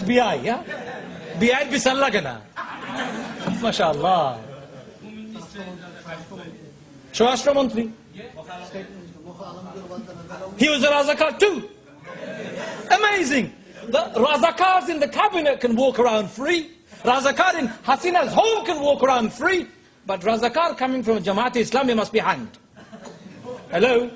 BI, yeah? BI bisan lagana. MashaAllah. Shwashtra Mantri. He was a Razakar too. Amazing. The Razakars in the cabinet can walk around free. Razakar in Hasina's home can walk around free. But Razakar coming from Jamaat-e-Islami must be hanged. Hello?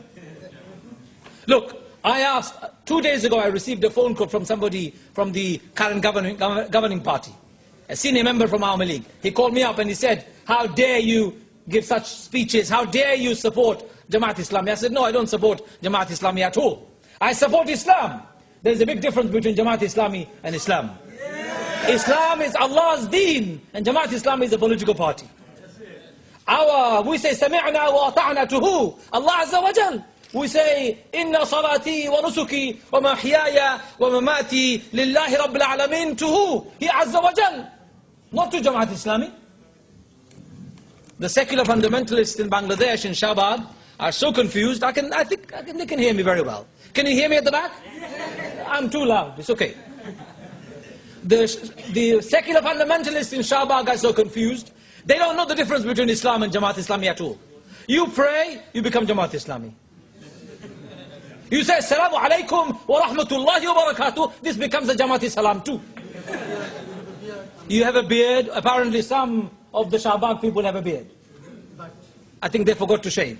Look, I asked, 2 days ago I received a phone call from somebody from the current governing party. A senior member from Awami League. He called me up and he said, how dare you give such speeches? How dare you support Jamaat-e-Islami? I said, no, I don't support Jamaat-e-Islami at all. I support Islam. There's a big difference between Jamaat-e-Islami and Islam. Islam is Allah's deen, and Jamaat-e-Islami is a political party. We say, Sami'na wa ata'na to who? Allah Azza wa Jal. We say, Inna salati wa nusuki wa mahyaya wa mamati lillahi rabbil alamin to who? He Azza wa Jal. Not to Jamaat-e-Islami. The secular fundamentalists in Bangladesh, in Shahbag, are so confused, I think they can hear me very well. Can you hear me at the back? I'm too loud, it's okay. The secular fundamentalists in Shahbag are so confused, they don't know the difference between Islam and Jamaat-e-Islami at all. You pray, you become Jamaat-e-Islami. You say, Assalamu alaikum wa rahmatullahi wa barakatuh, this becomes a Jamaat-e-Salam too. You have a beard, apparently some of the Shahbag people have a beard. I think they forgot to shave.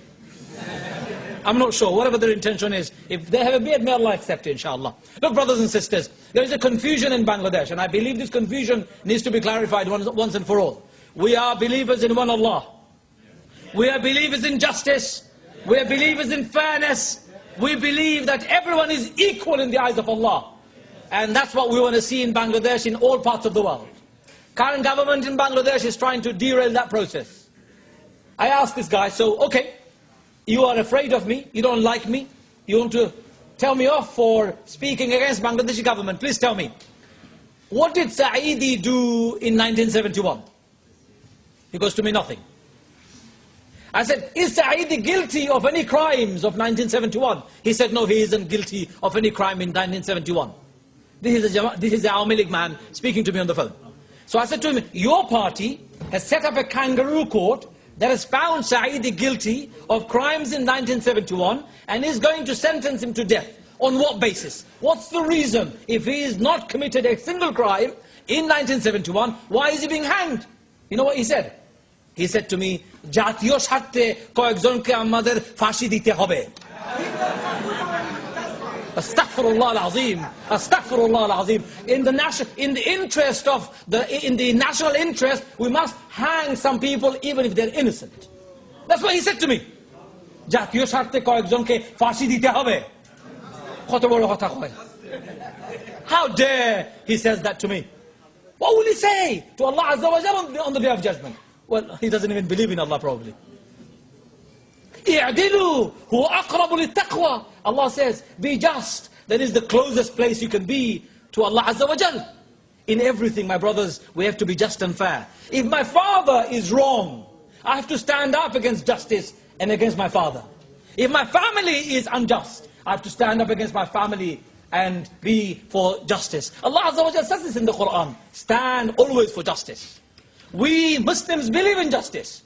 I'm not sure, whatever their intention is. If they have a beard, may Allah accept it, inshallah. Look, brothers and sisters, there is a confusion in Bangladesh, and I believe this confusion needs to be clarified once and for all. We are believers in one Allah. We are believers in justice. We are believers in fairness. We believe that everyone is equal in the eyes of Allah. And that's what we want to see in Bangladesh, in all parts of the world. Current government in Bangladesh is trying to derail that process. I asked this guy, so, okay, you are afraid of me, you don't like me, you want to tell me off for speaking against Bangladeshi government. Please tell me, what did Saeedi do in 1971? He goes to me, nothing. I said, is Saeedi guilty of any crimes of 1971? He said, no, he isn't guilty of any crime in 1971. This is a Awami League man speaking to me on the phone. So I said to him, your party has set up a kangaroo court that has found Saeedi guilty of crimes in 1971 and is going to sentence him to death. On what basis? What's the reason? If he has not committed a single crime in 1971, why is he being hanged? You know what he said? He said to me, Jatiyo sharte koyekjonke amader fashi dite hobe. Astaghfirullah al-Azim. Astaghfirullah al-Azim. In the national interest, we must hang some people even if they're innocent. That's what he said to me. Jatiyo sharte koyekjonke fashi dite hobe. Koto boro kotha koy. How dare he says that to me? What will he say to Allah Azza wa Jalla on the day of judgment? Well, he doesn't even believe in Allah probably. i'dilu huwa aqrabu lit-taqwa. Allah says, be just. That is the closest place you can be to Allah Azza wa Jal. In everything, my brothers, we have to be just and fair. If my father is wrong, I have to stand up against justice and against my father. If my family is unjust, I have to stand up against my family and be for justice. Allah Azza wa Jal says this in the Quran. Stand always for justice. We Muslims believe in justice.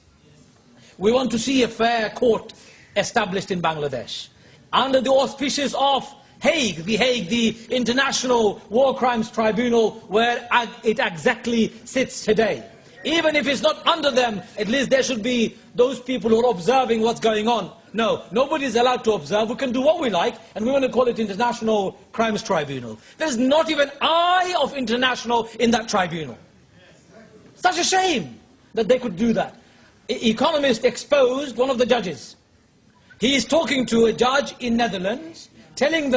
We want to see a fair court established in Bangladesh. Under the auspices of Hague, the International War Crimes Tribunal, where it exactly sits today. Even if it's not under them, at least there should be those people who are observing what's going on. No, nobody is allowed to observe. We can do what we like, and we want to call it International Crimes Tribunal. There's not even eye of international in that tribunal. Such a shame that they could do that. Economist exposed one of the judges. He is talking to a judge in Netherlands, telling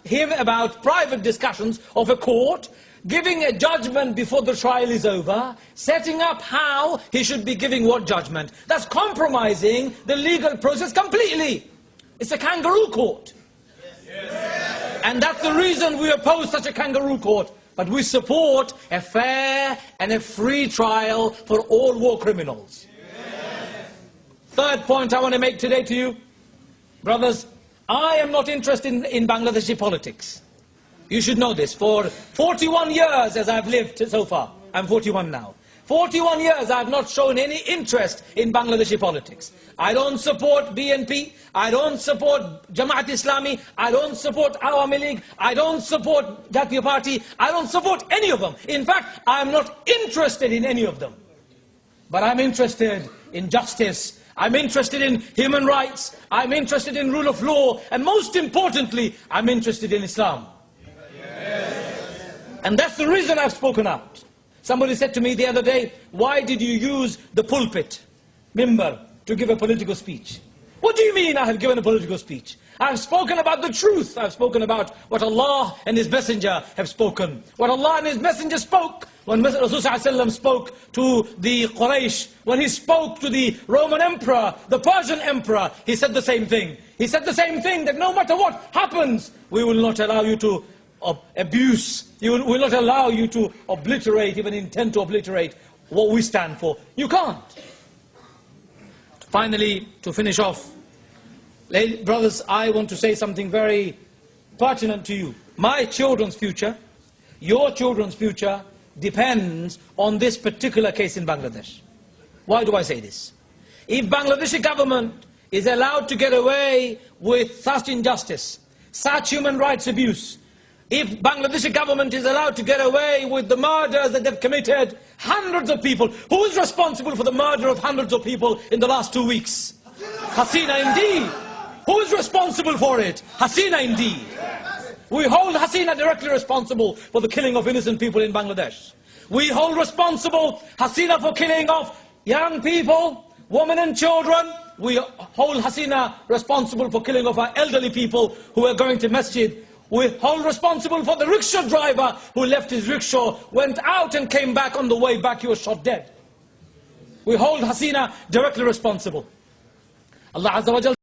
him about private discussions of a court, giving a judgment before the trial is over, setting up how he should be giving what judgment. That's compromising the legal process completely. It's a kangaroo court. And that's the reason we oppose such a kangaroo court. But we support a fair and a free trial for all war criminals. Third point I want to make today to you, brothers, I am not interested in Bangladeshi politics. You should know this. For 41 years as I've lived so far, I'm 41 now. 41 years I have not shown any interest in Bangladeshi politics. I don't support BNP, I don't support Jamaat Islami, I don't support Awami League, I don't support Jatiya Party, I don't support any of them. In fact, I am not interested in any of them. But I'm interested in justice, I'm interested in human rights, I'm interested in rule of law, and most importantly, I'm interested in Islam. And that's the reason I've spoken out. Somebody said to me the other day, why did you use the pulpit, mimbar, to give a political speech? What do you mean I have given a political speech? I've spoken about the truth. I've spoken about what Allah and His Messenger have spoken. What Allah and His Messenger spoke. When Rasulullah spoke to the Quraysh, when he spoke to the Roman Emperor, the Persian Emperor, he said the same thing. He said the same thing, that no matter what happens, we will not allow you to abuse. We will not allow you to obliterate, even intend to obliterate what we stand for. You can't. Finally, to finish off, brothers, I want to say something very pertinent to you. My children's future, your children's future, depends on this particular case in Bangladesh. Why do I say this? If Bangladeshi government is allowed to get away with such injustice, such human rights abuse, if Bangladeshi government is allowed to get away with the murders that they've committed, hundreds of people, who is responsible for the murder of hundreds of people in the last 2 weeks? Hasina indeed. Who is responsible for it? Hasina indeed. We hold Hasina directly responsible for the killing of innocent people in Bangladesh. We hold responsible Hasina for killing of young people, women and children. We hold Hasina responsible for killing of our elderly people who are going to masjid. We hold responsible for the rickshaw driver who left his rickshaw, went out and came back. On the way back he was shot dead. We hold Hasina directly responsible. Allah Azza wa Jalla